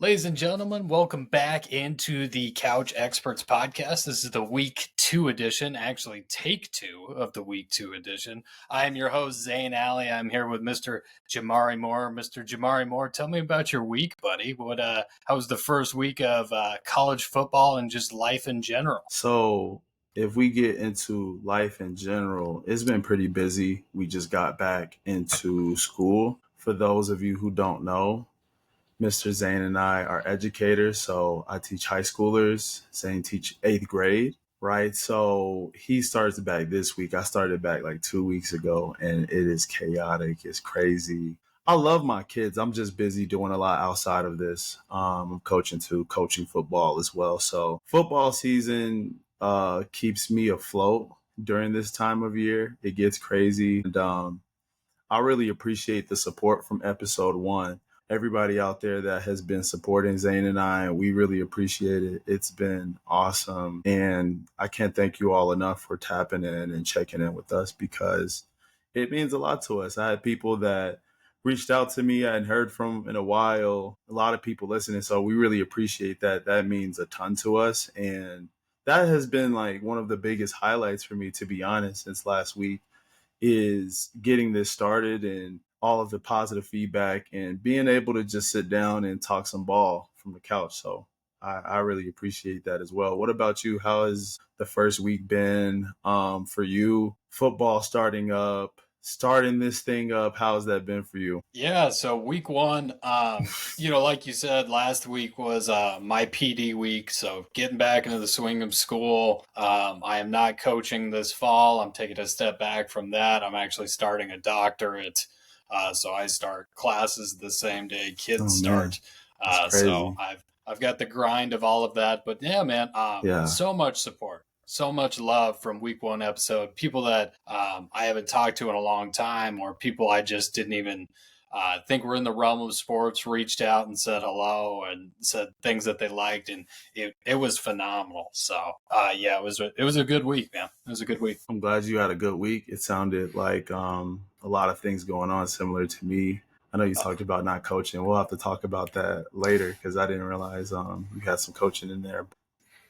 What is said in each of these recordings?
Ladies and gentlemen, welcome back into the Couch Experts podcast. This is the week 2 edition, actually take 2 of the week 2 edition. I am your host, Zane Alley. I'm here with Mr. Jamari Moore. Mr. Jamari Moore, tell me about your week, buddy. How was the first week of college football and just life in general? So if we get into life in general, it's been pretty busy. We just got back into school. For those of you who don't know, Mr. Zane and I are educators, so I teach high schoolers. Zane teach 8th grade, right? So he starts back this week. I started back like 2 weeks ago, and it is chaotic. It's crazy. I love my kids. I'm just busy doing a lot outside of this. I'm coaching football as well. So football season keeps me afloat during this time of year. It gets crazy. And I really appreciate the support from episode 1. Everybody out there that has been supporting Zane and I, we really appreciate it. It's been awesome. And I can't thank you all enough for tapping in and checking in with us because it means a lot to us. I had people that reached out to me I hadn't heard from in a while. A lot of people listening. So we really appreciate that. That means a ton to us. And that has been like one of the biggest highlights for me, to be honest, since last week, is getting this started and all of the positive feedback and being able to just sit down and talk some ball from the couch. So I really appreciate that as well. What about you? How has the first week been for you? Football starting this thing up. How's that been for you? Yeah, so week 1, like you said, last week was my PD week. So getting back into the swing of school. I am not coaching this fall. I'm taking a step back from that. I'm actually starting a doctorate. So I start classes the same day kids start. So I've got the grind of all of that. But yeah, man, so much support. So much love from week 1 episode. People that I haven't talked to in a long time, or people I just didn't even think were in the realm of sports, reached out and said hello and said things that they liked, and it was phenomenal. So it was a good week, man. It was a good week. I'm glad you had a good week. It sounded like a lot of things going on similar to me. I know you talked about not coaching. We'll have to talk about that later because I didn't realize you had some coaching in there.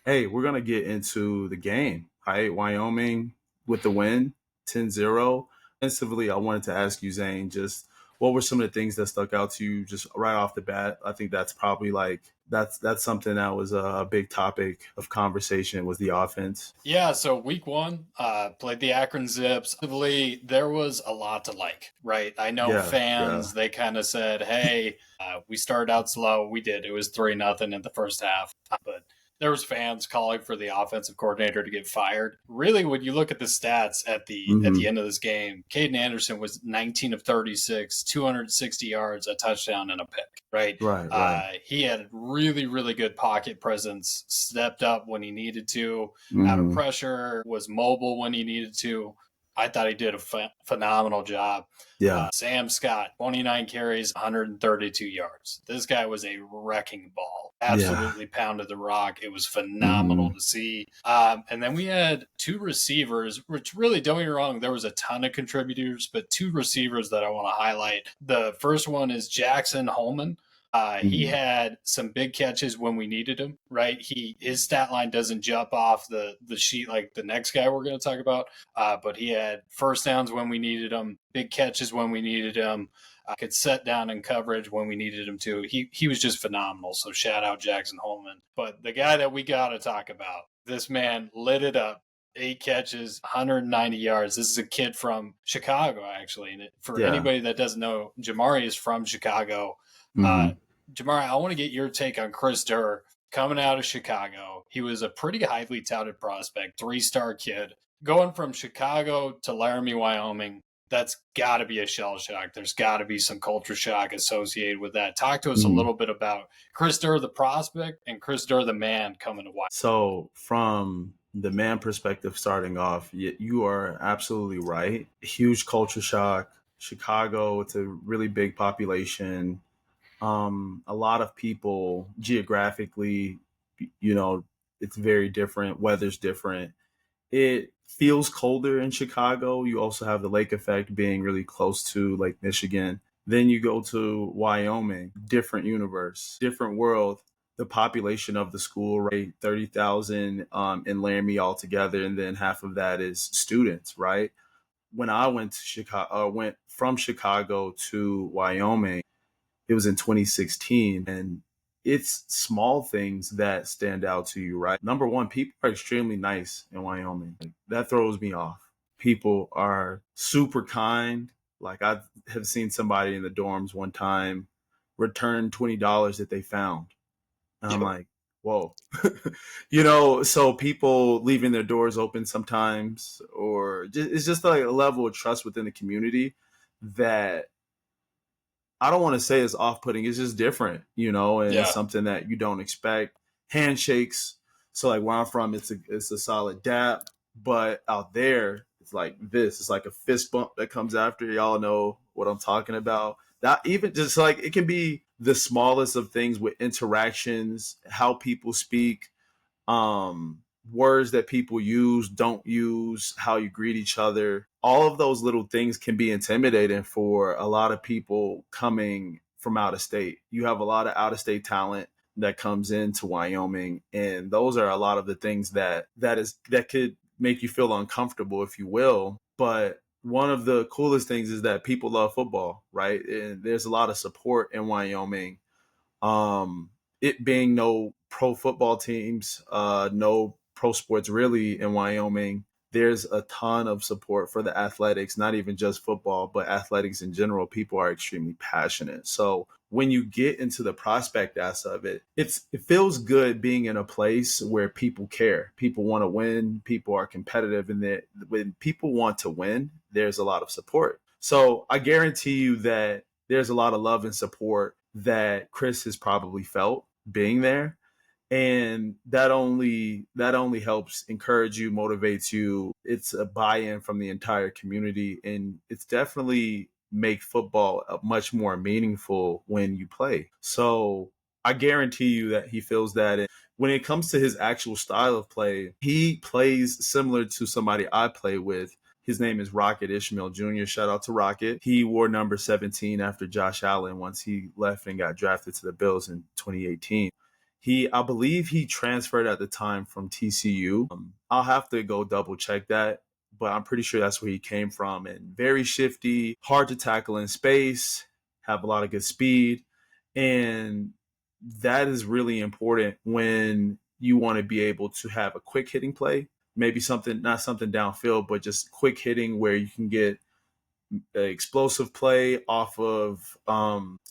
Hey, we're going to get into the game, right? Wyoming with the win, 10-0. Offensively, I wanted to ask you, Zane, just what were some of the things that stuck out to you just right off the bat? I think that's probably that's something that was a big topic of conversation was the offense. Yeah, so week 1, played the Akron Zips. There was a lot to like, right? I know fans, they kind of said, hey, we started out slow. We did. It was 3-0 in the first half, but there was fans calling for the offensive coordinator to get fired. Really, when you look at the stats at the end of this game, Caden Anderson was 19 of 36, 260 yards, a touchdown, and a pick, right? Right. He had really, really good pocket presence, stepped up when he needed to, out of pressure, was mobile when he needed to. I thought he did a phenomenal job. Yeah. Sam Scott, 29 carries, 132 yards. This guy was a wrecking ball. Absolutely pounded the rock. It was phenomenal to see. And then we had 2 receivers, which really, don't get me wrong, there was a ton of contributors, but 2 receivers that I want to highlight. The first one is Jackson Holman. He had some big catches when we needed him, right? His stat line doesn't jump off the sheet like the next guy we're going to talk about, but he had first downs when we needed him, big catches when we needed him, could set down in coverage when we needed him to. He was just phenomenal, so shout out Jackson Holman. But the guy that we got to talk about, this man lit it up. 8 catches, 190 yards. This is a kid from Chicago, actually. And for anybody that doesn't know, Jamari is from Chicago. Jamari, I want to get your take on Chris Durr coming out of Chicago. He was a pretty highly touted prospect, 3-star kid. Going from Chicago to Laramie, Wyoming, that's got to be a shell shock. There's got to be some culture shock associated with that. Talk to us a little bit about Chris Durr, the prospect, and Chris Durr, the man, coming to Wyoming. So from the man perspective starting off, you are absolutely right. Huge culture shock. Chicago, it's a really big population. A lot of people geographically, it's very different. Weather's different. It feels colder in Chicago. You also have the lake effect being really close to Lake Michigan. Then you go to Wyoming, different universe, different world. The population of the school, right? 30,000 in Laramie altogether, and then half of that is students, right? When I went to Chicago, went from Chicago to Wyoming, it was in 2016, and it's small things that stand out to you, right? Number one, people are extremely nice in Wyoming. Like, that throws me off. People are super kind. Like, I have seen somebody in the dorms one time return $20 that they found. And I'm Yep. like, whoa. So people leaving their doors open sometimes, or it's just like a level of trust within the community that I don't want to say it's off putting. It's just different, and it's Yeah. something that you don't expect. Handshakes. So like where I'm from, it's a solid dap, but out there it's like this. It's like a fist bump that comes after. Y'all know what I'm talking about. That even just like it can be the smallest of things with interactions, how people speak, um, words that people use, don't use, how you greet each other. All of those little things can be intimidating for a lot of people coming from out of state. You have a lot of out of state talent that comes into Wyoming, and those are a lot of the things that could make you feel uncomfortable, if you will. But one of the coolest things is that people love football, right? And there's a lot of support in Wyoming. um it being no pro football teams, no pro sports really in Wyoming, there's a ton of support for the athletics, not even just football, but athletics in general. People are extremely passionate. So when you get into the prospect aspect of it, it feels good being in a place where people care. People want to win, people are competitive, and that when people want to win, there's a lot of support. So I guarantee you that there's a lot of love and support that Chris has probably felt being there, and that only helps encourage you, motivates you. It's a buy-in from the entire community, and it's definitely make football much more meaningful when you play. So I guarantee you that he feels that. And when it comes to his actual style of play, he plays similar to somebody I play with. His name is Rocket Ishmael Jr. Shout out to Rocket. He wore number 17 after Josh Allen once he left and got drafted to the Bills in 2018. I believe he transferred at the time from TCU. I'll have to go double check that, but I'm pretty sure that's where he came from. And very shifty, hard to tackle in space, have a lot of good speed. And that is really important when you want to be able to have a quick hitting play. Maybe something, not something downfield, but just quick hitting where you can get explosive play off of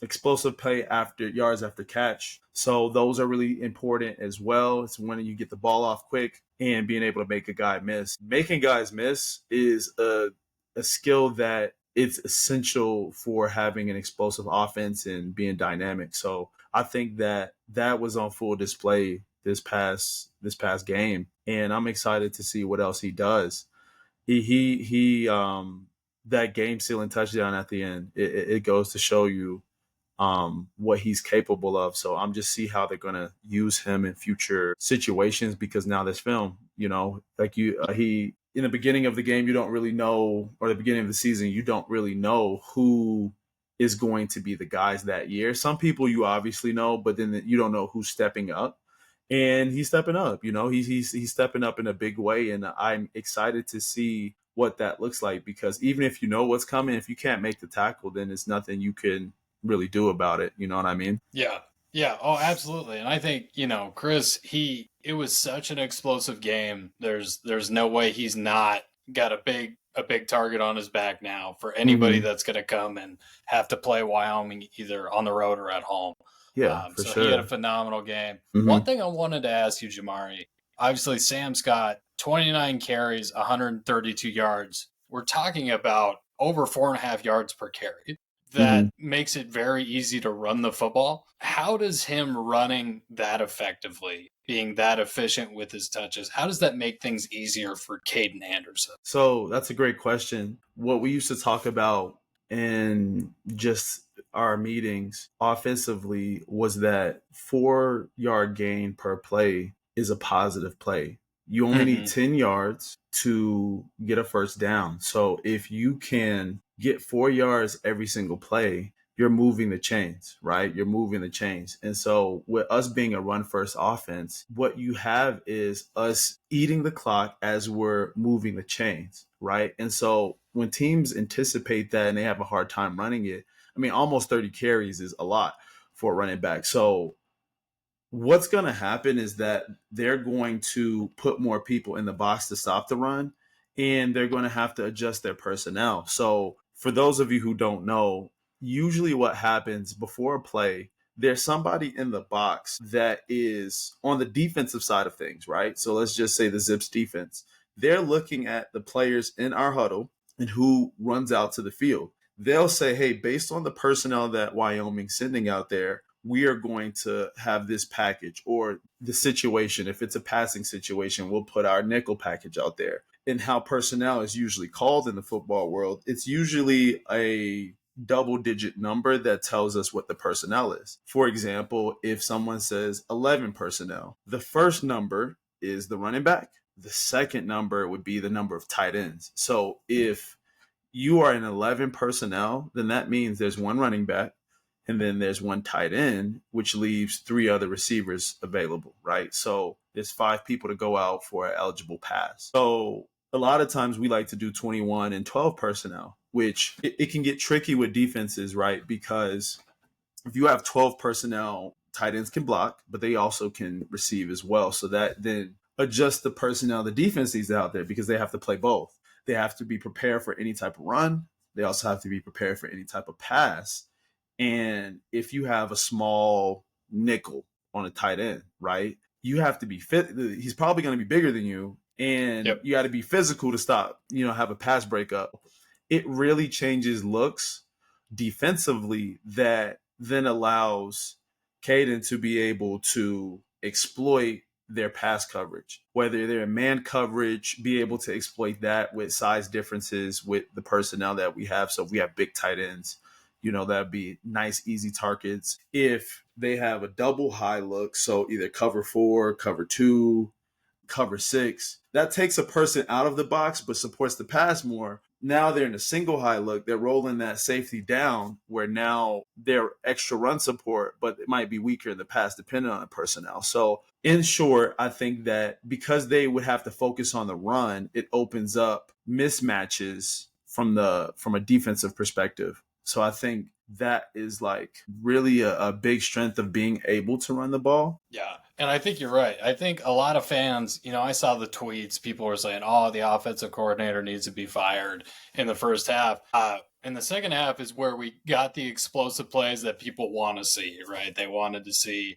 explosive play after yards after catch. So those are really important as well. It's when you get the ball off quick and being able to make a guy miss. Making guys miss is a skill that it's essential for having an explosive offense and being dynamic. So I think that was on full display this past game, and I'm excited to see what else he does. He that game sealing touchdown at the end, it goes to show you what he's capable of. So I'm just see how they're gonna use him in future situations, because now there's film. Like he in the beginning of the game, you don't really know, or the beginning of the season, you don't really know who is going to be the guys that year. Some people you obviously know, but then you don't know who's stepping up. And he's stepping up. He's stepping up in a big way, and I'm excited to see what that looks like, because even if you know what's coming, if you can't make the tackle, then it's nothing you can really do about it. You know what I mean? Yeah. Yeah. Oh, absolutely. And I think, Chris, it was such an explosive game. There's no way he's not got a big target on his back now for anybody Mm-hmm. that's going to come and have to play Wyoming either on the road or at home. Yeah, for So he had a sure. phenomenal game. Mm-hmm. One thing I wanted to ask you, Jamari, obviously Sam Scott, 29 carries, 132 yards. We're talking about over 4.5 yards per carry. Mm-hmm. That makes it very easy to run the football. How does him running that effectively, being that efficient with his touches, how does that make things easier for Caden Anderson? So that's a great question. What we used to talk about in just our meetings offensively was that 4 yard gain per play is a positive play. You only need Mm-hmm. 10 yards to get a first down. So if you can get 4 yards every single play, you're moving the chains, right? You're moving the chains. And so with us being a run first offense, what you have is us eating the clock as we're moving the chains, right? And so when teams anticipate that and they have a hard time running it, I mean, almost 30 carries is a lot for a running back. So what's going to happen is that they're going to put more people in the box to stop the run, and they're going to have to adjust their personnel. So for those of you who don't know, usually what happens before a play, there's somebody in the box that is on the defensive side of things, right? So let's just say the Zips defense. They're looking at the players in our huddle and who runs out to the field. They'll say, hey, based on the personnel that Wyoming's sending out there, we are going to have this package, or the situation. If it's a passing situation, we'll put our nickel package out there. And how personnel is usually called in the football world, it's usually a double-digit number that tells us what the personnel is. For example, if someone says 11 personnel, the first number is the running back. The second number would be the number of tight ends. So if you are in 11 personnel, then that means there's one running back, and then there's one tight end, which leaves 3 other receivers available, right? So there's 5 people to go out for an eligible pass. So a lot of times we like to do 21 and 12 personnel, which it can get tricky with defenses, right? Because if you have 12 personnel, tight ends can block, but they also can receive as well. So that then adjusts the personnel the defense needs out there, because they have to play both. They have to be prepared for any type of run. They also have to be prepared for any type of pass. And if you have a small nickel on a tight end, right, you have to be fit. He's probably going to be bigger than you, and you got to be physical to stop, have a pass breakup. It really changes looks defensively that then allows Caden to be able to exploit their pass coverage, whether they're in man coverage, be able to exploit that with size differences with the personnel that we have. So if we have big tight ends, that'd be nice, easy targets. If they have a double high look, so either cover 4, cover 2, cover 6, that takes a person out of the box but supports the pass more. Now they're in a single high look. They're rolling that safety down, where now they're extra run support, but it might be weaker in the pass depending on the personnel. So in short, I think that because they would have to focus on the run, it opens up mismatches from a defensive perspective. So I think that is like really a big strength of being able to run the ball. Yeah. And I think you're right. I think a lot of fans, I saw the tweets. People were saying, oh, the offensive coordinator needs to be fired in the first half. In the second half is where we got the explosive plays that people want to see, right? They wanted to see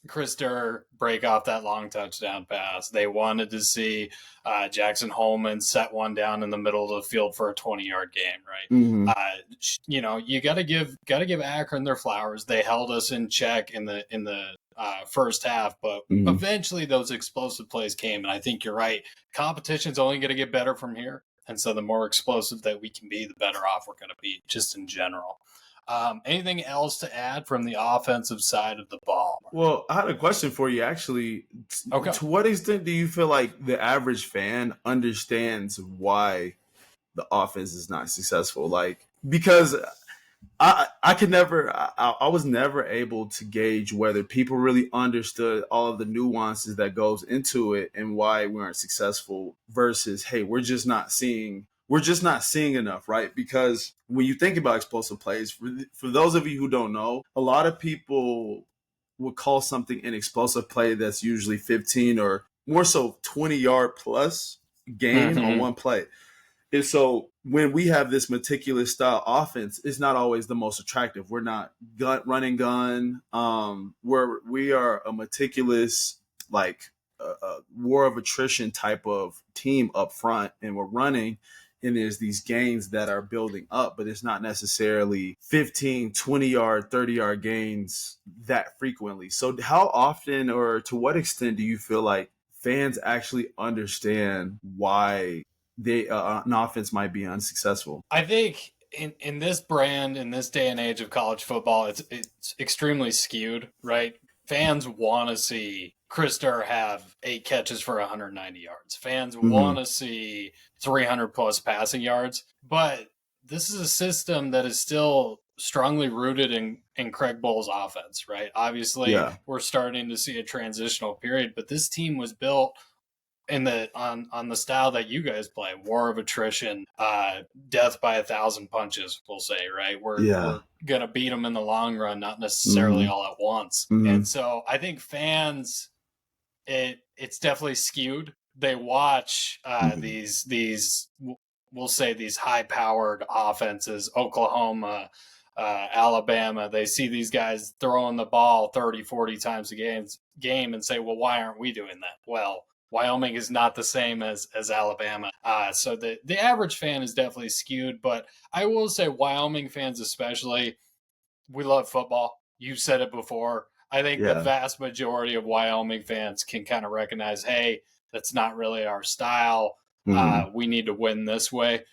Chris Durr break off that long touchdown pass. They wanted to see Jackson Holman set one down in the middle of the field for a 20-yard game, right? Mm-hmm. You got to give Akron their flowers. They held us in check in the first half, but eventually those explosive plays came, and I think you're right. Competition's only going to get better from here, and so the more explosive that we can be, the better off we're going to be, just in general. Anything else to add from the offensive side of the ball? Well, I had a question for you, actually. Okay. To what extent do you feel like the average fan understands why the offense is not successful? Like, because I was never able to gauge whether people really understood all of the nuances that goes into it and why we aren't successful versus, hey, we're just not seeing enough, right? Because when you think about explosive plays, for those of you who don't know, a lot of people would call something an explosive play that's usually 15 or more so 20-yard plus gain on one play. And so when we have this meticulous style offense, it's not always the most attractive. We're not running gun. We are a meticulous, like a war of attrition type of team up front, and we're running. And there's these gains that are building up, but it's not necessarily 15, 20-yard, 30-yard gains that frequently. So how often or to what extent do you feel like fans actually understand why an offense might be unsuccessful? I think in this brand, in this day and age of college football, it's extremely skewed, right? Fans want to see Chris Durr have 8 catches for 190 yards. Fans want to see 300 plus passing yards, but this is a system that is still strongly rooted in Craig Bull's offense, right? Obviously, Yeah. we're starting to see a transitional period, but this team was built in the on the style that you guys play, war of attrition, death by 1,000 punches, we'll say, right? We're gonna beat them in the long run, not necessarily all at once. And so I think fans, it's definitely skewed. They watch these we'll say these high powered offenses, Oklahoma, Alabama. They see these guys throwing the ball 30, 40 times a game and say, well, why aren't we doing that? Well, Wyoming is not the same as Alabama. So the average fan is definitely skewed, but I will say Wyoming fans especially, we love football. You've said it before. I think the vast majority of Wyoming fans can kind of recognize, hey, that's not really our style. We need to win this way.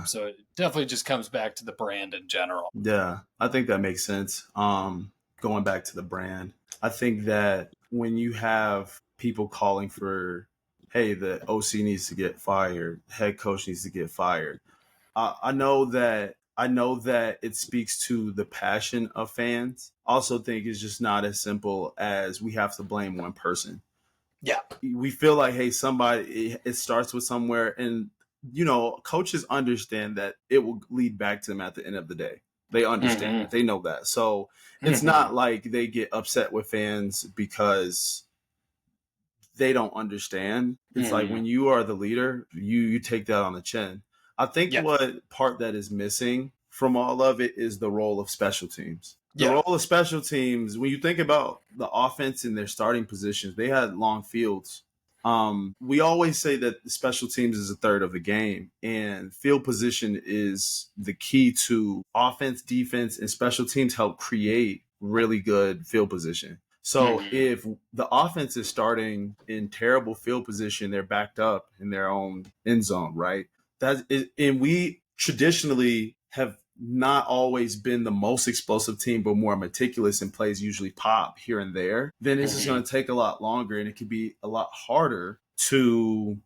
So it definitely just comes back to the brand in general. Yeah, I think that makes sense. Going back to the brand, I think that when you have people calling for, hey, the OC needs to get fired, head coach needs to get fired. I know that it speaks to the passion of fans. Also think it's just not as simple as we have to blame one person. Yeah. We feel like, hey, it starts with somewhere, and coaches understand that it will lead back to them at the end of the day. They understand that. They know that. So it's not like they get upset with fans because they don't understand. It's like when you are the leader, you take that on the chin. I think what part that is missing from all of it is the role of special teams. The role of special teams, when you think about the offense in their starting positions, they had long fields. We always say that the special teams is a third of the game, and field position is the key to offense, defense, and special teams help create really good field position. So if the offense is starting in terrible field position, they're backed up in their own end zone, right? And we traditionally have not always been the most explosive team, but more meticulous, and plays usually pop here and there. Then this is going to take a lot longer, and it could be a lot harder to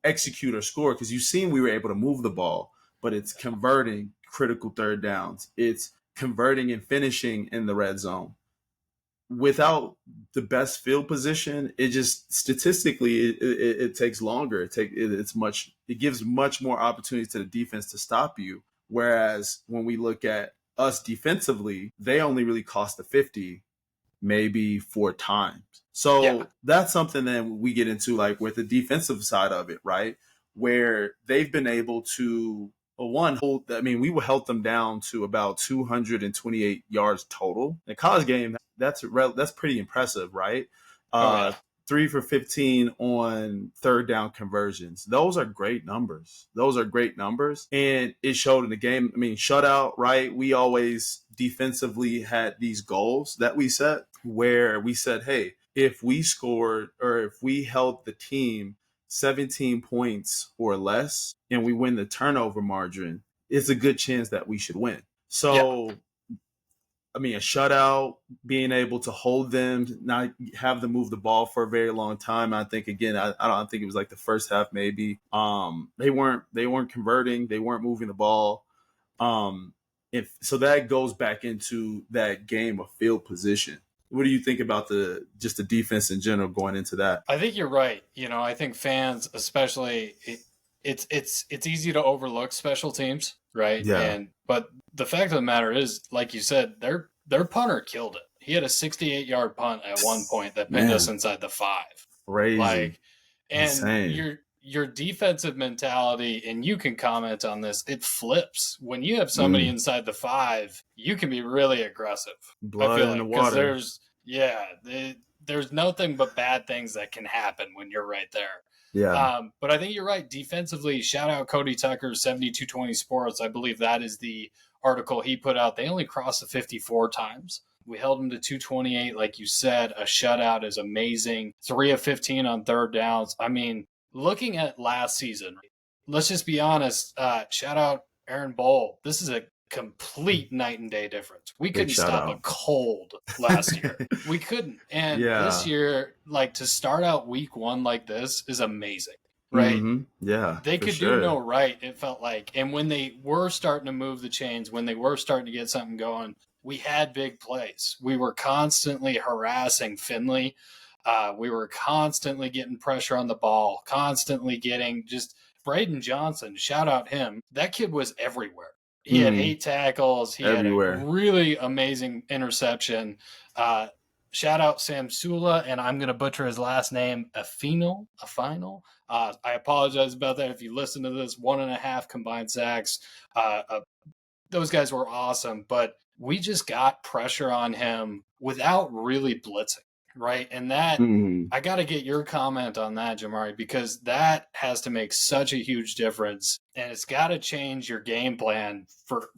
execute or score, because you've seen we were able to move the ball, but it's converting critical third downs. It's converting and finishing in the red zone. Without the best field position, it just statistically it takes longer. It gives much more opportunities to the defense to stop you. Whereas when we look at us defensively, they only really cost the 50 maybe 4 times. So that's something that we get into, like with the defensive side of it, right? Where they've been able to we held them down to about 228 yards total. In a college game, that's pretty impressive, right? 3 for 15 on third down conversions. Those are great numbers. And it showed in the game. I mean, shutout, right? We always defensively had these goals that we set, where we said, hey, if we scored or if we held the team 17 points or less and we win the turnover margin, it's a good chance that we should win. So, I mean, a shutout, being able to hold them, not have them move the ball for a very long time. I think, again, I don't think it was like the first half, maybe. They weren't converting. They weren't moving the ball. So that goes back into that game of field position. What do you think about the defense in general going into that? I think you're right. I think fans, especially, it's easy to overlook special teams, right? Yeah. But the fact of the matter is, like you said, their punter killed it. He had a 68-yard punt at one point that pinned us inside the 5. Crazy. And insane. Your defensive mentality, and you can comment on this, it flips. When you have somebody inside the 5, you can be really aggressive. Blood in the water. There's nothing but bad things that can happen when you're right there. Yeah. But I think you're right. Defensively, shout out Cody Tucker, 7220 Sports. I believe that is the article he put out. They only crossed the 54 times. We held them to 228, like you said. A shutout is amazing. 3 of 15 on third downs. I mean, looking at last season, let's just be honest. Shout out Aaron Bowl. This is a complete night and day difference. We couldn't stop a cold last year. We couldn't. And this year, to start out week 1 like this is amazing. right? Yeah, They for could do no sure. right, it felt like. And when they were starting to move the chains, when they were starting to get something going, we had big plays. We were constantly harassing Finley. We were constantly getting pressure on the ball, constantly getting just Braden Johnson, shout out him. That kid was everywhere. He had 8 tackles. He had a Everywhere. really amazing interception. Shout out Sam Sula, and I'm going to butcher his last name, Afino. I apologize about that if you listen to this. 1.5 combined sacks. Those guys were awesome, but we just got pressure on him without really blitzing, right? And that, I got to get your comment on that, Jamari, because that has to make such a huge difference, and it's got to change your game plan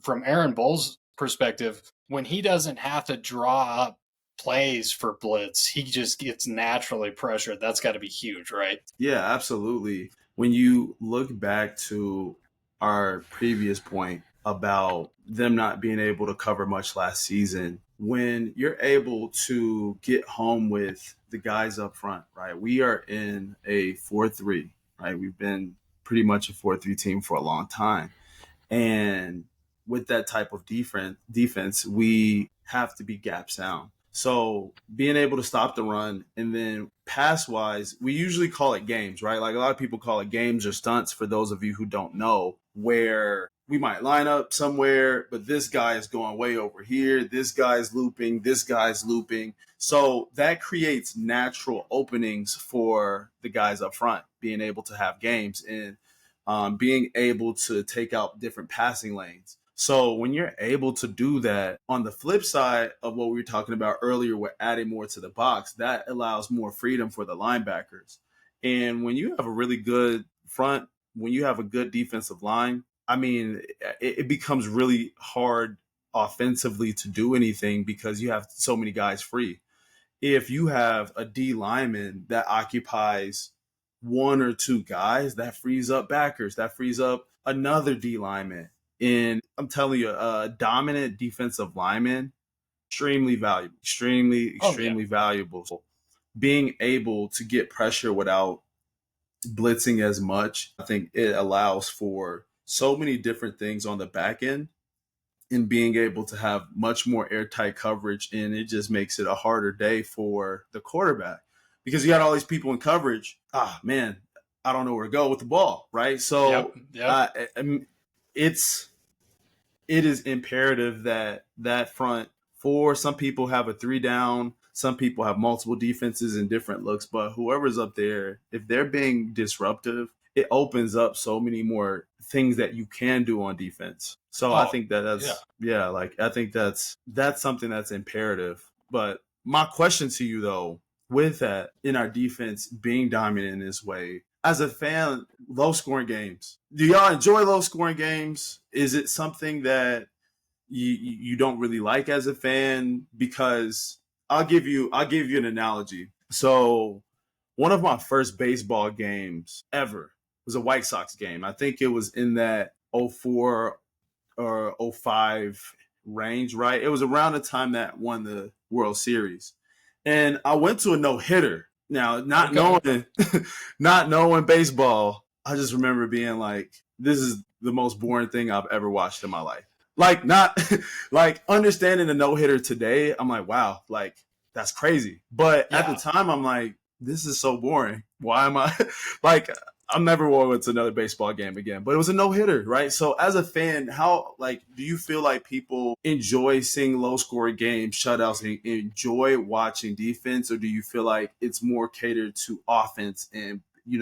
from Aaron Bull's perspective. When he doesn't have to draw up plays for blitz, he just gets naturally pressured. That's got to be huge, right? Yeah, absolutely. When you look back to our previous point about them not being able to cover much last season, when you're able to get home with the guys up front, right? We are in a 4-3, right? We've been pretty much a 4-3 team for a long time. And with that type of defense, we have to be gap sound. So being able to stop the run, and then pass wise, we usually call it games, right? Like a lot of people call it games or stunts for those of you who don't know, where we might line up somewhere, but this guy is going way over here. This guy's looping. This guy's looping. So that creates natural openings for the guys up front being able to have games and being able to take out different passing lanes. So when you're able to do that, on the flip side of what we were talking about earlier, with adding more to the box, that allows more freedom for the linebackers. And when you have a really good front, when you have a good defensive line, I mean, it becomes really hard offensively to do anything because you have so many guys free. If you have a D lineman that occupies one or two guys, that frees up backers, that frees up another D lineman. And I'm telling you, a dominant defensive lineman, extremely valuable, Oh, yeah. extremely valuable. So being able to get pressure without blitzing as much, I think it allows for so many different things on the back end and being able to have much more airtight coverage. And it just makes it a harder day for the quarterback because you got all these people in coverage. Ah, man, I don't know where to go with the ball, right? Yep. So Yep. it's it is imperative that that front four. Some people have a 3 down. Some people have multiple defenses and different looks. But whoever's up there, if they're being disruptive, it opens up so many more things that you can do on defense. So I Oh, think that yeah. I think that's something that's imperative. But my question to you though, with that in our defense being dominant in this way, as a fan, low scoring games. Do y'all enjoy low scoring games? Is it something that you don't really like as a fan? Because I'll give you an analogy. So one of my first baseball games ever was a White Sox game. I think it was in that '04 or '05 range, right? It was around the time that won the World Series. And I went to a no hitter. Now, not Okay. knowing not knowing baseball, I just remember being like, this is the most boring thing I've ever watched in my life. Like not like understanding the no hitter today, I'm like, wow, like that's crazy. But at the Yeah. time, I'm like, this is so boring. Why am I like I'm never going to another baseball game again. But it was a no hitter, right? So as a fan, how like do you feel like people enjoy seeing low scoring games, shutouts, and enjoy watching defense, or do you feel like it's more catered to offense and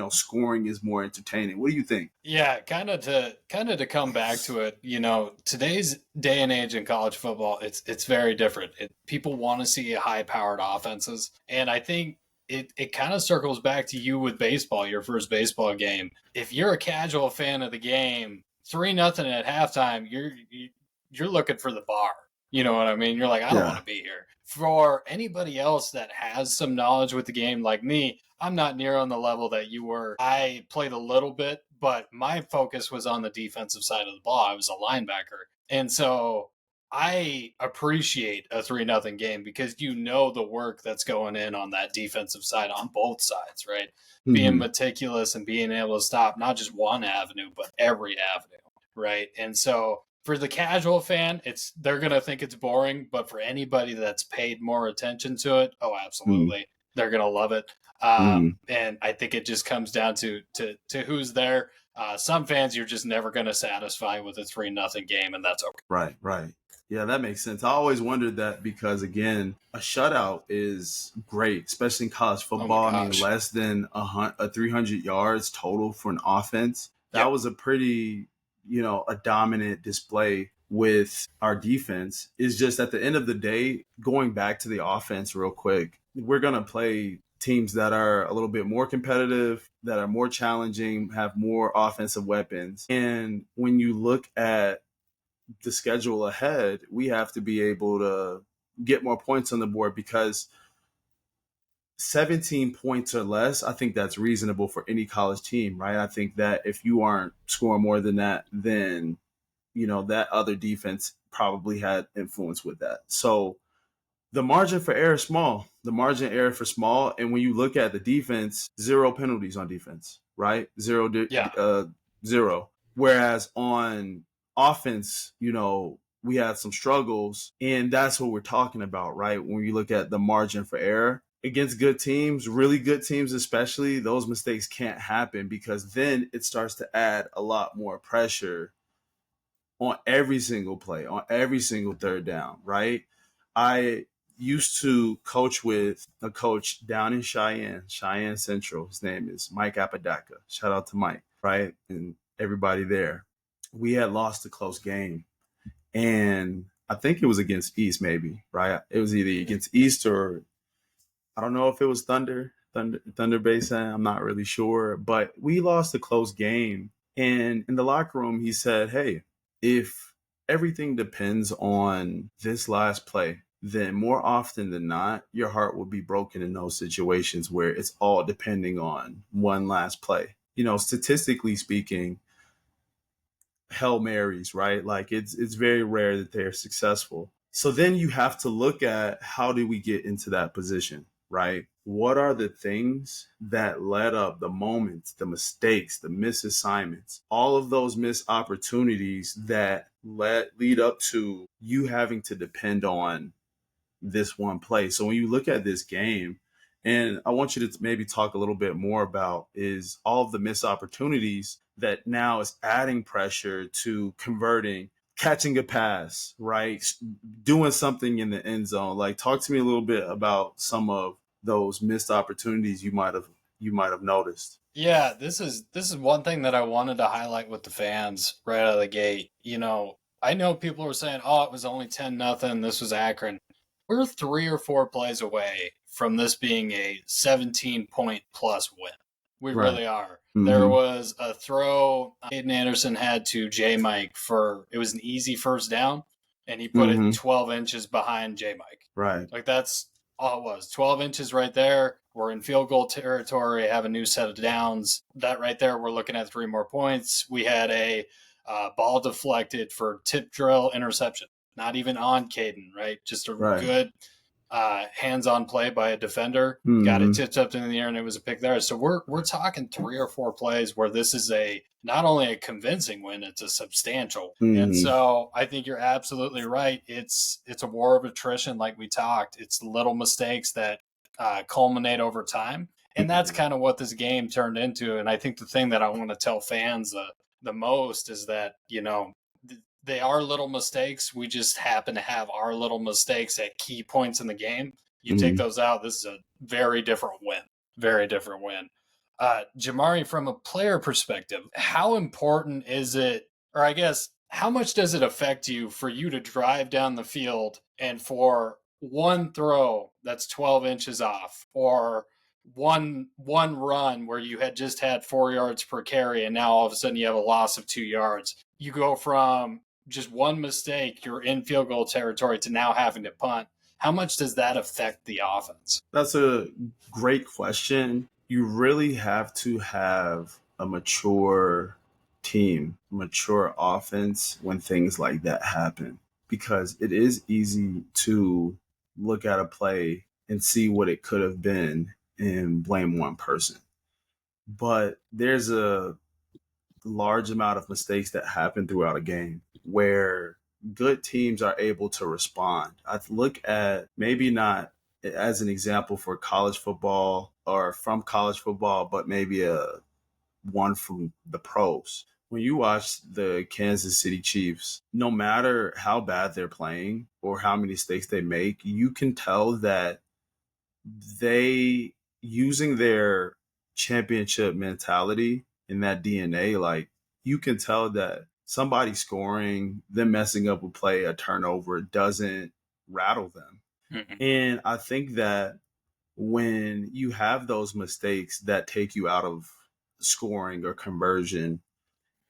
scoring is more entertaining? What do you think? Yeah, kind of to come back to it, today's day and age in college football, it's very different. People want to see high-powered offenses, and I think it kind of circles back to you with baseball, your first baseball game. If you're a casual fan of the game, 3-0 at halftime, you're looking for the bar. You know what I mean? You're like, I don't want Yeah. to be here. For anybody else that has some knowledge with the game like me, I'm not near on the level that you were. I played a little bit, but my focus was on the defensive side of the ball. I was a linebacker. And so I appreciate a 3-0 game because you know the work that's going in on that defensive side on both sides, right? Being meticulous and being able to stop not just one avenue, but every avenue, right? And so for the casual fan, they're gonna think it's boring, but for anybody that's paid more attention to it, oh, absolutely, they're gonna love it. And I think it just comes down to who's there. Some fans you're just never going to satisfy with a 3-0 game, and that's okay. Right. Yeah, that makes sense. I always wondered that because, again, a shutout is great, especially in college football. I mean, less than 300 yards total for an offense. That was a pretty, a dominant display with our defense. Is just at the end of the day, going back to the offense real quick, we're going to play teams that are a little bit more competitive, that are more challenging, have more offensive weapons. And when you look at the schedule ahead, we have to be able to get more points on the board because 17 points or less, I think that's reasonable for any college team, right? I think that if you aren't scoring more than that, then, that other defense probably had influence with that. So the margin for error is small. The margin of error for small. And when you look at the defense, 0 penalties on defense, right? Zero. Whereas on offense, we had some struggles, and that's what we're talking about, right? When you look at the margin for error against good teams, really good teams especially, those mistakes can't happen because then it starts to add a lot more pressure on every single play, on every single third down, right? I used to coach with a coach down in Cheyenne Central. His name is Mike Apodaca. Shout out to Mike, right? And everybody there. We had lost a close game. And I think it was against East, maybe, right? It was either against East or I don't know if it was Thunder Basin. I'm not really sure. But we lost a close game. And in the locker room, he said, hey, if everything depends on this last play, then more often than not, your heart will be broken in those situations where it's all depending on one last play. Statistically speaking, Hail Marys, right? Like it's very rare that they're successful. So then you have to look at how do we get into that position, right? What are the things that led up the moments, the mistakes, the misassignments, all of those missed opportunities that lead up to you having to depend on this one play. So when you look at this game, and I want you to maybe talk a little bit more about is all of the missed opportunities that now is adding pressure to converting, catching a pass, right? Doing something in the end zone. Like talk to me a little bit about some of those missed opportunities you might have noticed. Yeah, this is one thing that I wanted to highlight with the fans right out of the gate. I know people were saying, "Oh, it was only 10-0. This was Akron." We're 3 or 4 plays away from this being a 17-point plus win. We really are. Mm-hmm. There was a throw Aiden Anderson had to J Mike it was an easy first down, and he put it 12 inches behind J Mike. Right. Like that's all it was. 12 inches right there. We're in field goal territory, have a new set of downs. That right there, we're looking at 3 more points. We had a ball deflected for tip drill interception. Not even on Caden, right? Just a good hands-on play by a defender. Got it tipped up in the air, and it was a pick there. So we're talking 3 or 4 plays where this is not only a convincing win, it's a substantial. And so I think you're absolutely right. It's a war of attrition, like we talked. It's little mistakes that culminate over time, and that's kind of what this game turned into. And I think the thing that I want to tell fans the most is that they are little mistakes. We just happen to have our little mistakes at key points in the game. You take those out, this is a very different win. Very different win. Jamari, from a player perspective, how important is it, or I guess, how much does it affect you for you to drive down the field and for one throw that's 12 inches off, or one run where you had just had 4 yards per carry and now all of a sudden you have a loss of 2 yards? You go from just one mistake, you're in field goal territory, to now having to punt. How much does that affect the offense? That's a great question. You really have to have a mature team, mature offense when things like that happen. because it is easy to look at a play and see what it could have been and blame one person. But there's a large amount of mistakes that happen throughout a game where good teams are able to respond. I look at, maybe not as an example for college football or from college football, but maybe a one from the pros. When you watch the Kansas City Chiefs, no matter how bad they're playing or how many mistakes they make, you can tell that they, using their championship mentality and that DNA, like, you can tell that somebody scoring, them messing up a play, a turnover, doesn't rattle them. Mm-hmm. And I think that when you have those mistakes that take you out of scoring or conversion,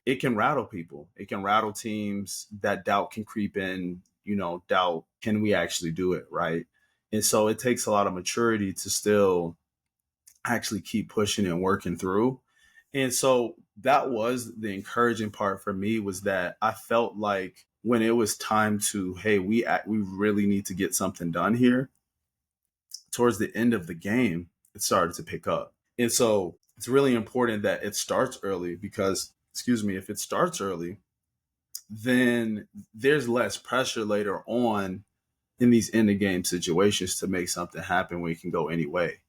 it can rattle people. It can rattle teams. That doubt can creep in, doubt, can we actually do it, right? And so it takes a lot of maturity to still actually keep pushing and working through. And so that was the encouraging part for me, was that I felt like when it was time to, hey, we really need to get something done here, towards the end of the game, it started to pick up. And so it's really important that it starts early because, if it starts early, then there's less pressure later on in these end of game situations to make something happen when you can go any way.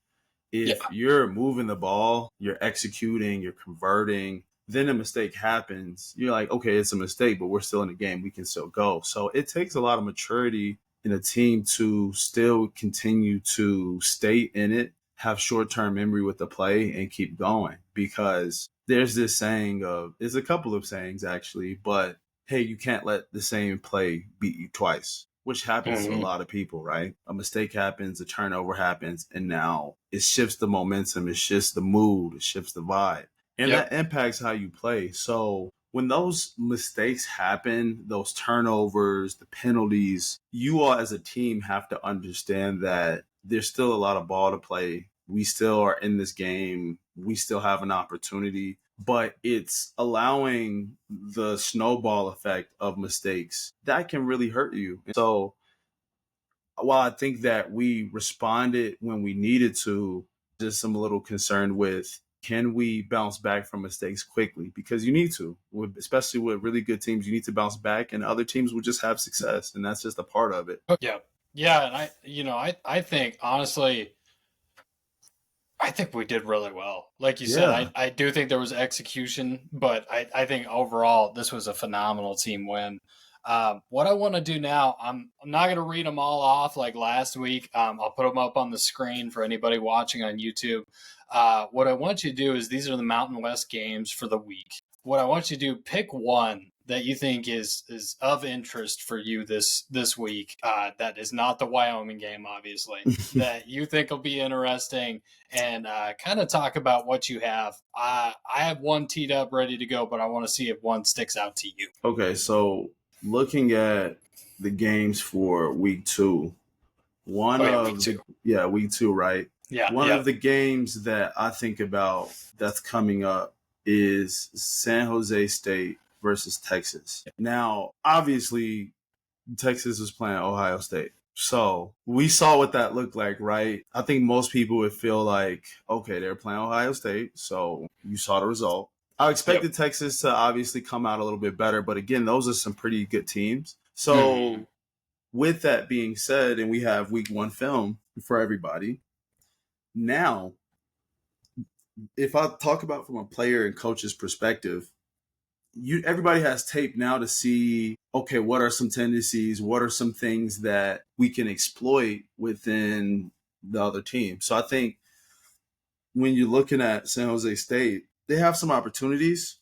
If you're moving the ball, you're executing, you're converting, then a mistake happens. You're like, okay, it's a mistake, but we're still in the game. We can still go. So it takes a lot of maturity in a team to still continue to stay in it, have short-term memory with the play, and keep going. Because there's this saying there's a couple of sayings actually, but hey, you can't let the same play beat you twice, which happens to a lot of people, right? A mistake happens, a turnover happens, and now it shifts the momentum, it shifts the mood, it shifts the vibe. And that impacts how you play. So when those mistakes happen, those turnovers, the penalties, you all as a team have to understand that there's still a lot of ball to play. We still are in this game. We still have an opportunity, but it's allowing the snowball effect of mistakes that can really hurt you. So while I think that we responded when we needed to, just I'm a little concerned with, can we bounce back from mistakes quickly? Because you need to, especially with really good teams, you need to bounce back, and other teams will just have success, and that's just a part of it. Yeah, and I think honestly, I think we did really well. Like you said, I do think there was execution, but I think overall this was a phenomenal team win. What I want to do now, I'm not going to read them all off like last week. I'll put them up on the screen for anybody watching on YouTube. What I want you to do is, these are the Mountain West games for the week. What I want you to do, pick one that you think is of interest for you this week, that is not the Wyoming game, obviously, that you think will be interesting, and kind of talk about what you have. I have one teed up ready to go, but I want to see if one sticks out to you. Okay, so looking at the games for week 2, week 2, right? Yeah. One of the games that I think about that's coming up is San Jose State versus Texas. Now, obviously, Texas was playing Ohio State. So we saw what that looked like, right? I think most people would feel like, okay, they're playing Ohio State. So you saw the result. I expected Texas to obviously come out a little bit better. But again, those are some pretty good teams. So with that being said, and we have week 1 film for everybody. Now, if I talk about from a player and coach's perspective, everybody has tape now to see, okay, what are some tendencies? What are some things that we can exploit within the other team? So I think when you're looking at San Jose State, they have some opportunities.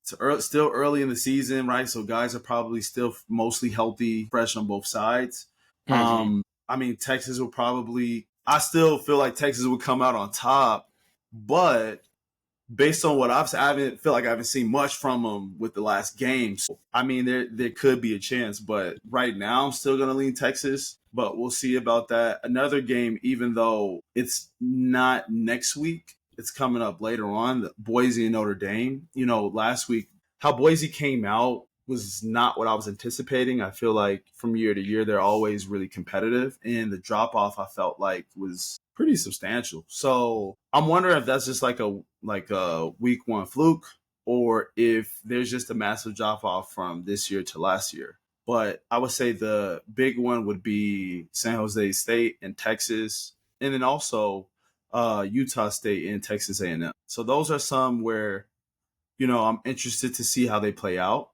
It's still early in the season, right? So guys are probably still mostly healthy, fresh on both sides. I mean, Texas will probably, I still feel like Texas will come out on top, but based on what I haven't seen much from them with the last game. So, I mean, there could be a chance, but right now I'm still going to lean Texas, but we'll see about that. Another game, even though it's not next week, it's coming up later on, Boise and Notre Dame. Last week, how Boise came out was not what I was anticipating. I feel like from year to year, they're always really competitive, and the drop off I felt like was pretty substantial. So I'm wondering if that's just like a week one fluke, or if there's just a massive drop off from this year to last year. But I would say the big one would be San Jose State and Texas, and then also Utah State and Texas A&M. So those are some where I'm interested to see how they play out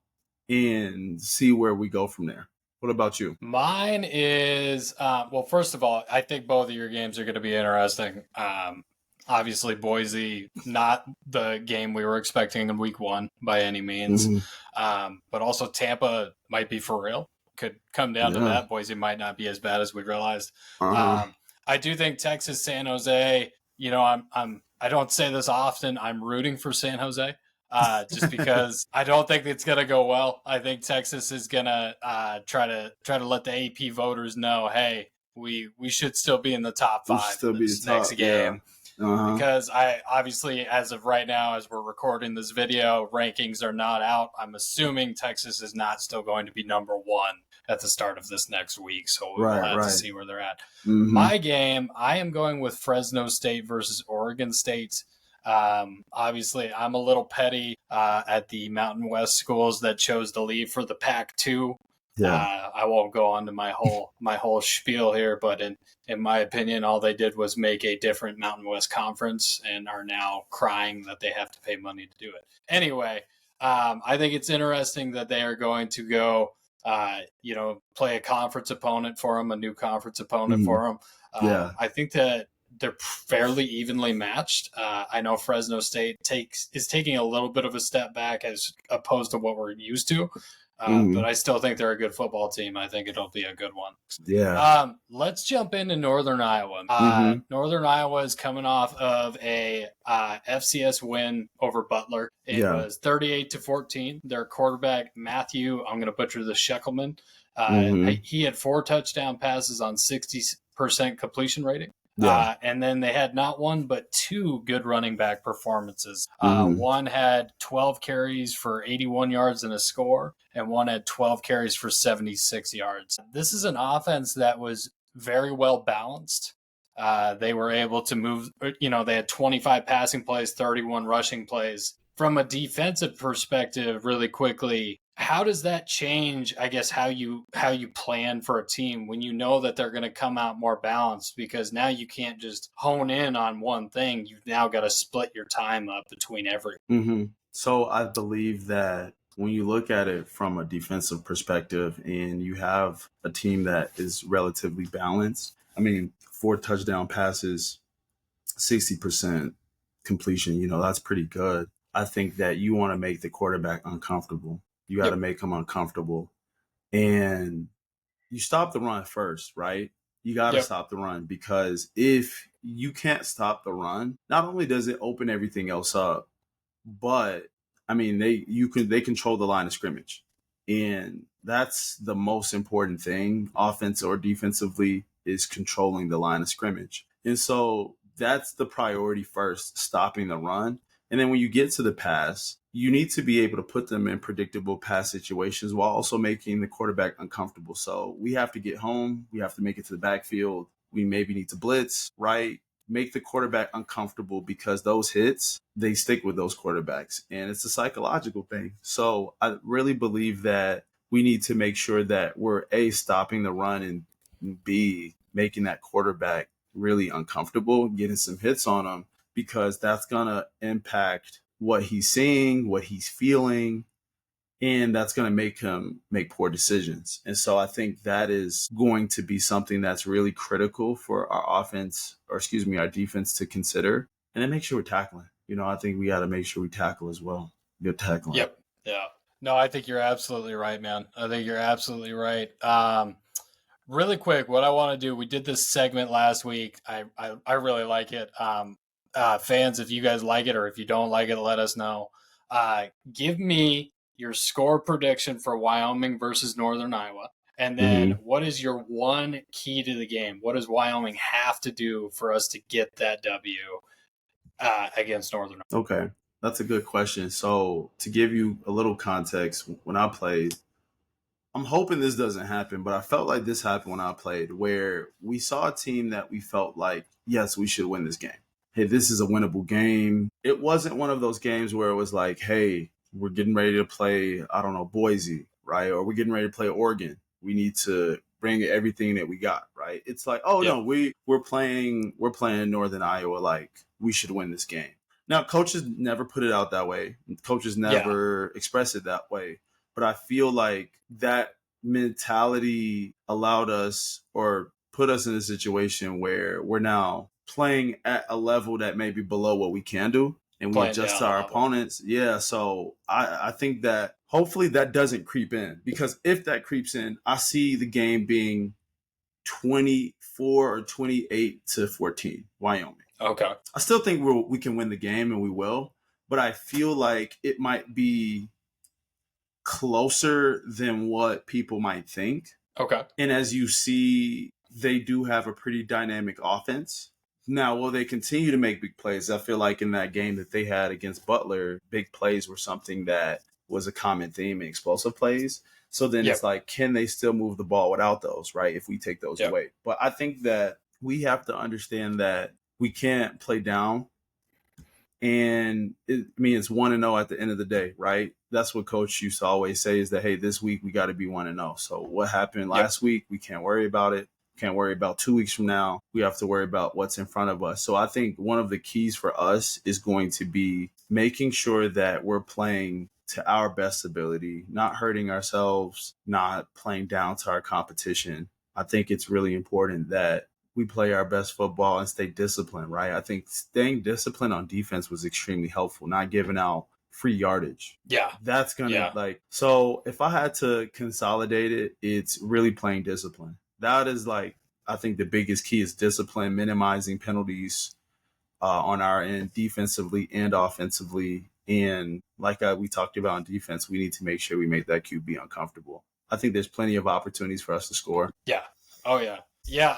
and see where we go from there. What about you? Mine is, well, first of all, I think both of your games are going to be interesting. Obviously, Boise, not the game we were expecting in week one by any means. But also Tampa might be for real. Could come down to that. Boise might not be as bad as we realized. I do think Texas, San Jose, I don't say this often, I'm rooting for San Jose. Just because I don't think it's gonna go well. I think Texas is gonna try to let the AP voters know, hey, we should still be in the top five this next game. Because I obviously, as of right now, as we're recording this video, rankings are not out. I'm assuming Texas is not still going to be number one at the start of this next week, so we'll have to see where they're at. My game, I am going with Fresno State versus Oregon State. Obviously, I'm a little petty at the Mountain West schools that chose to leave for the Pac-2. I won't go on to my whole spiel here, but in my opinion, all they did was make a different Mountain West conference and are now crying that they have to pay money to do it. Anyway, I think it's interesting that they are going to go, play a conference opponent for them, a new conference opponent for them. I think that they're fairly evenly matched. I know Fresno State is taking a little bit of a step back as opposed to what we're used to. But I still think they're a good football team. I think it'll be a good one. Let's jump into Northern Iowa. Northern Iowa is coming off of a FCS win over Butler. It was 38-14. Their quarterback, Matthew, I'm going to butcher the Shekelman. He had 4 touchdown passes on 60% completion rating. And then they had not one, but 2 good running back performances. One had 12 carries for 81 yards and a score, and one had 12 carries for 76 yards. This is an offense that was very well balanced. They were able to move, they had 25 passing plays, 31 rushing plays. From a defensive perspective, really quickly, how does that change, I guess, how you plan for a team when you know that they're going to come out more balanced? Because now you can't just hone in on one thing. You've now got to split your time up between everything. So I believe that when you look at it from a defensive perspective and you have a team that is relatively balanced, 4 touchdown passes, 60% completion, that's pretty good. I think that you want to make the quarterback uncomfortable. You got to make him uncomfortable. And you stop the run first, right? You got to stop the run, because if you can't stop the run, not only does it open everything else up, but they control the line of scrimmage. And that's the most important thing, offense or defensively, is controlling the line of scrimmage. And so that's the priority first, stopping the run. And then when you get to the pass, you need to be able to put them in predictable pass situations while also making the quarterback uncomfortable. So we have to get home. We have to make it to the backfield. We maybe need to blitz, right? Make the quarterback uncomfortable, because those hits, they stick with those quarterbacks. And it's a psychological thing. So I really believe that we need to make sure that we're A, stopping the run, and B, making that quarterback really uncomfortable, getting some hits on him, because that's going to impact what he's seeing, what he's feeling, and that's going to make him make poor decisions. And so I think that is going to be something that's really critical for our our defense to consider. And then make sure we're tackling. I think we got to make sure we tackle as well. Good tackling. Yep. Yeah. No, I think you're absolutely right, man. I think you're absolutely right. Really quick, what I want to do, we did this segment last week. I really like it. Fans, if you guys like it, or if you don't like it, let us know. Give me your score prediction for Wyoming versus Northern Iowa. And then what is your one key to the game? What does Wyoming have to do for us to get that W against Northern Iowa? Okay. That's a good question. So to give you a little context, when I played, I'm hoping this doesn't happen, but I felt like this happened when I played, where we saw a team that we felt like, yes, we should win this game. Hey, this is a winnable game. It wasn't one of those games where it was like, hey, we're getting ready to play, I don't know, Boise, right? Or we're getting ready to play Oregon. We need to bring everything that we got, right? It's like, oh Yep. no, we're playing Northern Iowa, like we should win this game. Now, coaches never put it out that way. Coaches Yeah. never express it that way, but I feel like that mentality allowed us or put us in a situation where we're now playing at a level that may be below what we can do, and we Playing adjust to down a our level. opponents. Yeah, so I think that hopefully that doesn't creep in, because if that creeps in, I see the game being 24 or 28-14 Wyoming. Okay. I still think we can win the game, and we will, but I feel like it might be closer than what people might think. Okay. And as you see, they do have a pretty dynamic offense. Now, will they continue to make big plays? I feel like in that game that they had against Butler, big plays were something that was a common theme in explosive plays. So then it's Yep. like, can they still move the ball without those, right? If we take those Yep. away. But I think that we have to understand that we can't play down, and it's 1-0 at the end of the day, right? That's what coach used to always say, is that, hey, this week we got to be 1-0. So what happened Yep. last week, we can't worry about it. Can't worry about 2 weeks from now. We have to worry about what's in front of us. So I think one of the keys for us is going to be making sure that we're playing to our best ability, not hurting ourselves, not playing down to our competition. I think it's really important that we play our best football and stay disciplined, right? I think staying disciplined on defense was extremely helpful, not giving out free yardage. Yeah. That's going to, Yeah. like, so if I had to consolidate it, it's really playing discipline. That is, like, I think the biggest key is discipline, minimizing penalties on our end, defensively and offensively. And like we talked about on defense, we need to make sure we make that QB uncomfortable. I think there's plenty of opportunities for us to score. Yeah. Oh yeah. Yeah,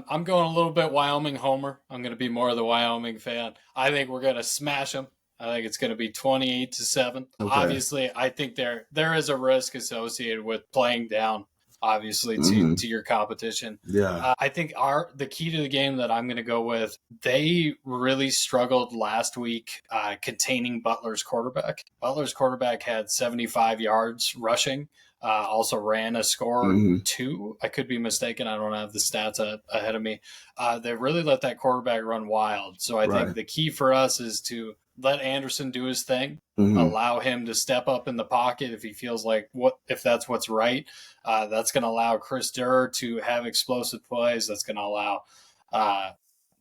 I'm going a little bit Wyoming homer. I'm going to be more of the Wyoming fan. I think we're going to smash them. I think it's going to be 28-7. Okay. Obviously, I think there is a risk associated with playing down, obviously, Mm-hmm. to your competition. Yeah. I think the key to the game that I'm going to go with, they really struggled last week containing Butler's quarterback. Butler's quarterback had 75 yards rushing. Also ran a score Mm-hmm. 2. I could be mistaken. I don't have the stats ahead of me. They really let that quarterback run wild. So I think Right. the key for us is to let Anderson do his thing. Mm-hmm. Allow him to step up in the pocket if he feels like if that's what's right. That's going to allow Chris Durr to have explosive plays. That's going to allow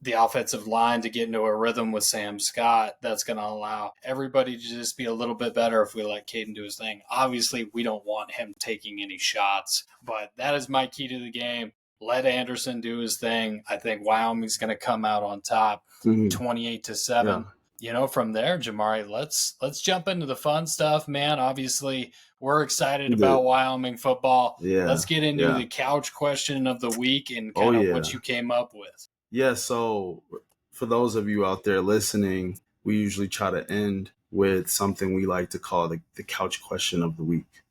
the offensive line to get into a rhythm with Sam Scott. That's going to allow everybody to just be a little bit better if we let Caden do his thing. Obviously, we don't want him taking any shots, but that is my key to the game. Let Anderson do his thing. I think Wyoming's going to come out on top, 28-7. Yeah. From there, Jamari, let's jump into the fun stuff, man. Obviously, we're excited about Wyoming football. Yeah. Let's get into the couch question of the week and kind of what you came up with. Yeah, so for those of you out there listening, we usually try to end with something we like to call the couch question of the week.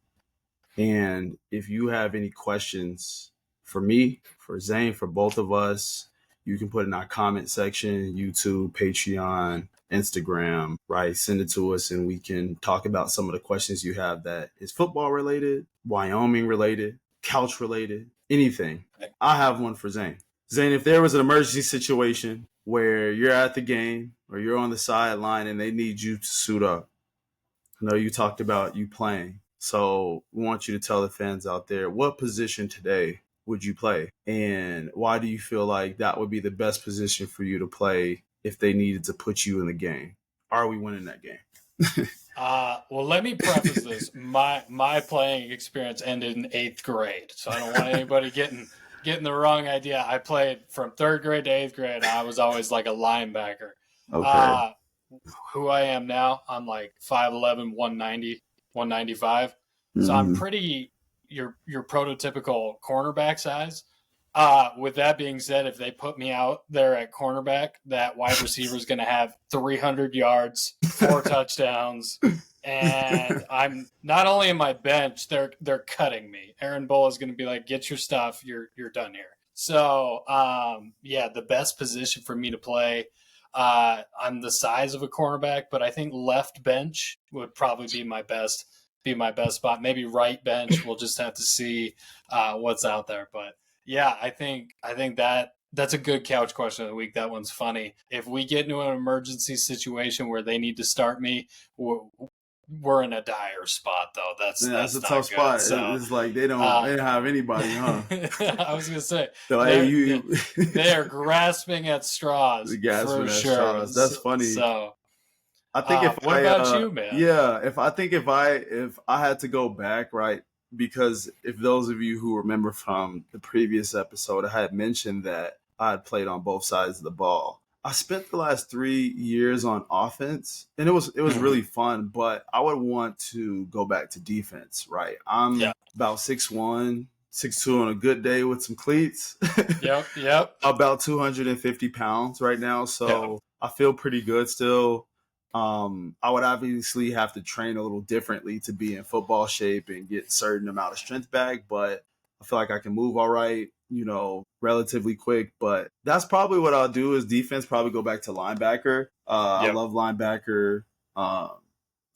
And if you have any questions for me, for Zane, for both of us, you can put in our comment section, YouTube, Patreon, Instagram, right? Send it to us and we can talk about some of the questions you have that is football related, Wyoming related, couch related, anything. I have one for Zane. Zane, if there was an emergency situation where you're at the game or you're on the sideline and they need you to suit up, I know you talked about you playing. So we want you to tell the fans out there, what position today would you play? And why do you feel like that would be the best position for you to play if they needed to put you in the game? Are we winning that game? Well, let me preface this. My playing experience ended in 8th grade, so I don't want anybody getting the wrong idea. I played from 3rd grade to 8th grade. I was always like a linebacker. Okay. Who I am now, I'm like 5'11", 190, 195. So I'm pretty your prototypical cornerback size. With that being said, if they put me out there at cornerback, that wide receiver is going to have 300 yards, 4 touchdowns, and I'm not only in my bench, they're cutting me. Aaron Bull is going to be like, "Get your stuff, you're done here." So, yeah, the best position for me to play. I'm the size of a cornerback, but I think left bench would probably be my best spot. Maybe right bench. We'll just have to see what's out there, but. Yeah, I think that's a good couch question of the week. That one's funny. If we get into an emergency situation where they need to start me, we're in a dire spot though. That's a not tough good. spot. So It's like they don't have anybody, huh? I was gonna say So hey, they are grasping at straws gasping for at sure. straws. That's funny. So I think what about you, man? Yeah, if I had to go back, right? Because if those of you who remember from the previous episode, I had mentioned that I had played on both sides of the ball. I spent the last 3 years on offense, and it was really fun. But I would want to go back to defense, right? I'm about 6'1", 6'2" on a good day with some cleats. Yep. About 250 pounds right now, so I feel pretty good still. I would obviously have to train a little differently to be in football shape and get certain amount of strength back, but I feel like I can move all right, relatively quick. But that's probably what I'll do is defense, probably go back to linebacker. I love linebacker,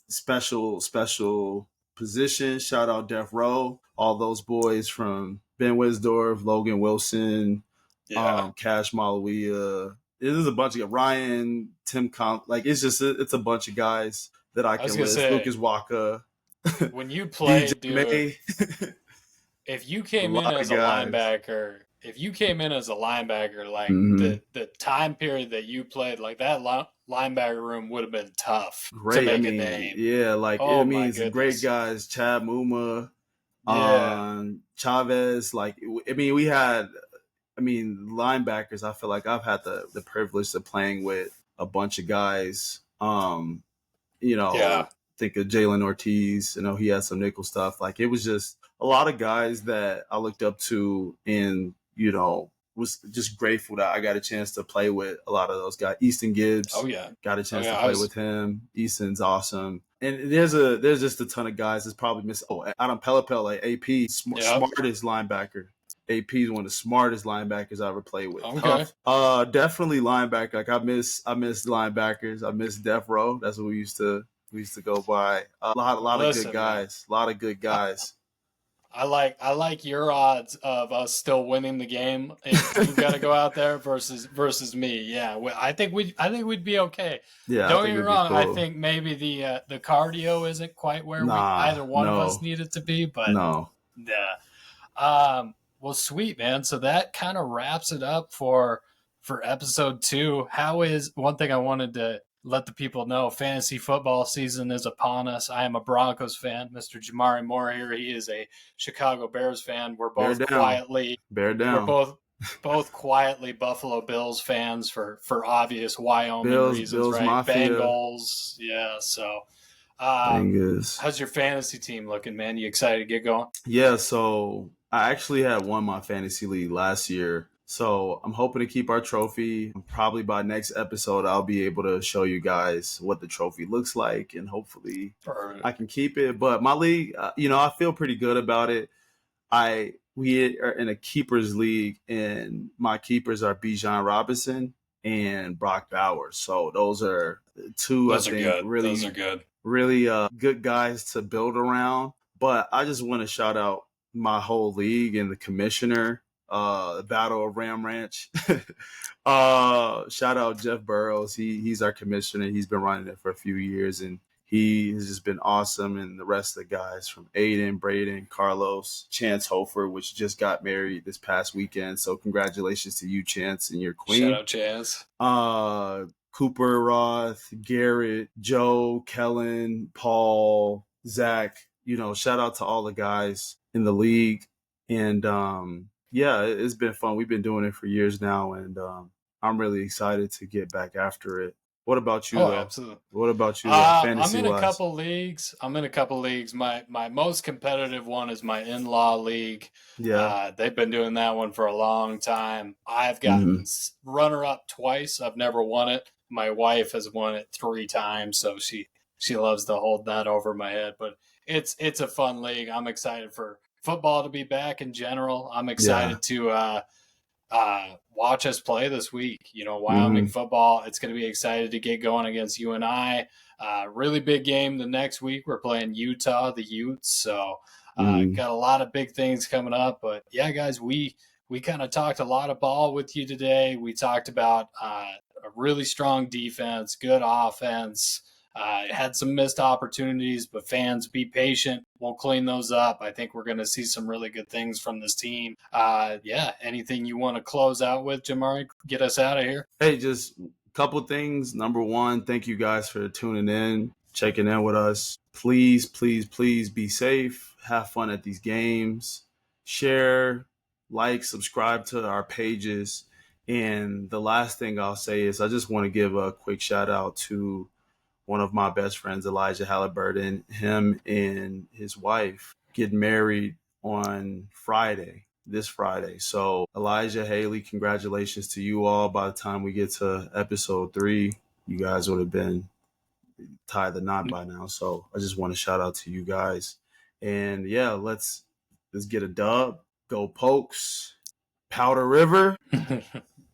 special position. Shout out Death Row, all those boys from Ben Wisdorf, Logan Wilson, Cash Malawiya. It is a bunch of Ryan, Tim like it's a bunch of guys that I can list. Say, Lucas Waka. When you played, dude, if you came in as a linebacker, like the time period that you played, like that linebacker room would have been tough to make a name. Yeah, like great guys, Chad Muma, Chavez. Like we had. Linebackers, I feel like I've had the privilege of playing with a bunch of guys. Think of Jalen Ortiz. He had some nickel stuff. Like it was just a lot of guys that I looked up to and, was just grateful that I got a chance to play with a lot of those guys. Easton Gibbs. Oh, yeah. Got a chance to play with him. Easton's awesome. And there's just a ton of guys that's probably missed. Oh, Adam Pelipel, AP, smartest linebacker. AP is one of the smartest linebackers I ever played with. Okay. Definitely linebacker. Like I miss linebackers. I miss Death Row. That's what we used to go by. A lot of good guys. A lot of good guys. I like your odds of us still winning the game if you've got to go out there versus me. Yeah, I think we'd be okay. Yeah, don't get me wrong. Cool. I think maybe the cardio isn't quite where either one of us need it to be, but yeah. Well, sweet, man. So that kind of wraps it up for episode 2. How is one thing I wanted to let the people know? Fantasy football season is upon us. I am a Broncos fan. Mr. Jamari Moore here. He is a Chicago Bears fan. We're both quietly Bear down. We're both quietly Buffalo Bills fans for obvious Wyoming reasons, Bills right? Mafia. Bengals. Yeah. So, how's your fantasy team looking, man? You excited to get going? Yeah. So I actually had won my fantasy league last year. So I'm hoping to keep our trophy. Probably by next episode, I'll be able to show you guys what the trophy looks like, and hopefully I can keep it. But my league, I feel pretty good about it. We are in a keepers league, and my keepers are Bijan Robinson and Brock Bowers. So those are two, those are good. Really good guys to build around. But I just want to shout out my whole league and the commissioner. The Battle of Ram Ranch. Shout out Jeff Burrows. He's our commissioner. He's been running it for a few years, and he has just been awesome. And the rest of the guys from Aiden, Braden, Carlos, Chance Hofer, which just got married this past weekend. So congratulations to you, Chance, and your queen. Shout out Chance. Cooper, Roth, Garrett, Joe, Kellen, Paul, Zach. Shout out to all the guys in the league. And yeah, it's been fun. We've been doing it for years now, and I'm really excited to get back after it. What about you Oh, though? absolutely. What about you, I'm fantasy in a wise? couple leagues. My most competitive one is my in-law league. Yeah. They've been doing that one for a long time. I've gotten Mm-hmm. runner-up twice. I've never won it. My wife has won it 3 times, so she loves to hold that over my head. But it's a fun league. I'm excited for football to be back in general. I'm Yeah. excited to watch us play this week. Wyoming Mm-hmm. football. It's going to be excited to get going against UNI. Really big game the next week. We're playing Utah, the Utes. So Mm-hmm. got a lot of big things coming up. But yeah, guys, we kind of talked a lot of ball with you today. We talked about a really strong defense, good offense. Had some missed opportunities, but fans, be patient. We'll clean those up. I think we're going to see some really good things from this team. Yeah, anything you want to close out with, Jamari? Get us out of here. Hey, just a couple things. Number one, thank you guys for tuning in, checking in with us. Please, please, please be safe. Have fun at these games. Share, like, subscribe to our pages. And the last thing I'll say is I just want to give a quick shout out to one of my best friends, Elijah Halliburton. Him and his wife get married on this Friday. So, Elijah, Haley, congratulations to you all. By the time we get to episode 3, you guys would have been tied the knot by now. So, I just want to shout out to you guys. And yeah, let's get a dub. Go Pokes. Powder River.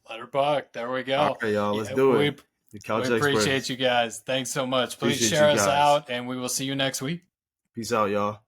Letterbuck. There we All go. right, y'all, let's Yeah, do it. we The we Couch appreciate Experts. you guys. Thanks so much. Please Appreciate you share us guys. out, and we will see you next week. Peace out, y'all.